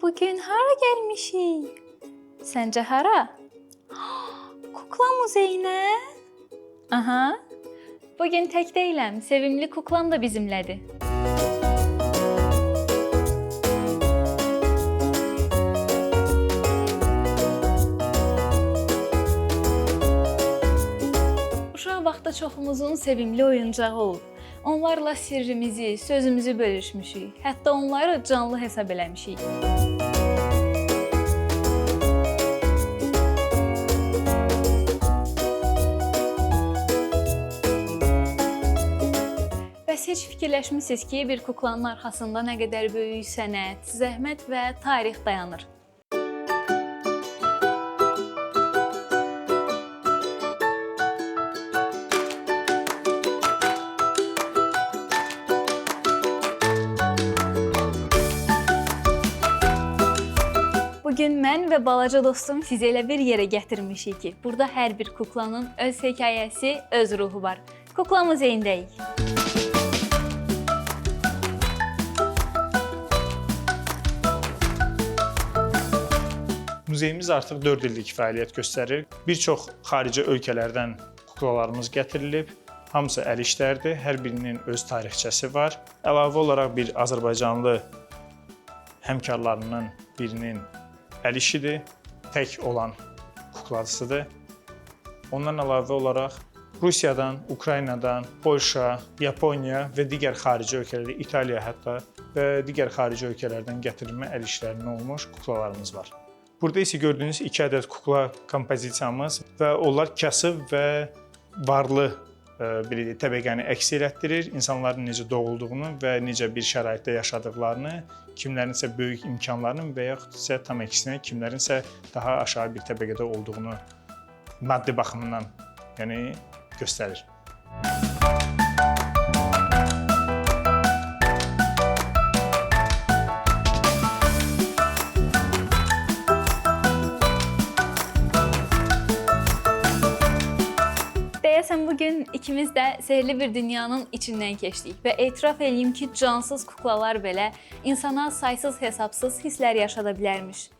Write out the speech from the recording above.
Bugün hara gelmişik? Səncə hara? Kukla muzeyinə? Aha. Bugün tək deyiləm, sevimli kuklam da bizimlədir. Uşaq vaxtda çoxumuzun sevimli oyuncağı olub. Onlarla sirrimizi, sözümüzü bölüşmüşük. Hətta onları canlı hesab eləmişik. Bəs heç fikirləşmisiniz ki, bir kuklanın arxasında nə qədər böyük sənət, zəhmət və tarix dayanır? Bugün mən və balaca dostum sizi elə bir yerə gətirmişik ki, burada hər bir kuklanın öz hekayəsi, öz ruhu var. Kukla muzeyindəyik. Muzeyimiz artıq 4 illik fəaliyyət göstərir. Bir çox xarici ölkələrdən kuklalarımız gətirilib. Hamısı əl işlərdir, hər birinin öz tarixçəsi var. Əlavə olaraq bir Azərbaycanlı həmkarlarının birinin əl işidir, tək olan kuklasıdır. Ondan əlavə olaraq Rusiyadan, Ukraynadan, Polşa, Yaponiya və digər xarici ölkələrdə, İtaliya hətta və digər xarici ölkələrdən gətirilmə əl işlərinə olmuş kuklalarımız var. Burada isə gördüyünüz 2 ədəd kukla kompozisiyamız və onlar kasıb və varlı bir təbəqəni əks elətdirir. İnsanların necə doğulduğunu və necə bir şəraitdə yaşadıqlarını, kimlərinsə böyük imkanlarının və yaxud isə tam əksinə kimlərinsə daha aşağı bir təbəqədə olduğunu maddi baxımından göstərir. Deyəsən bugün ikimiz də sehirli bir dünyanın içindən keçdik və etiraf edeyim ki, cansız kuklalar belə insana saysız hesabsız hisslər yaşada bilərmiş.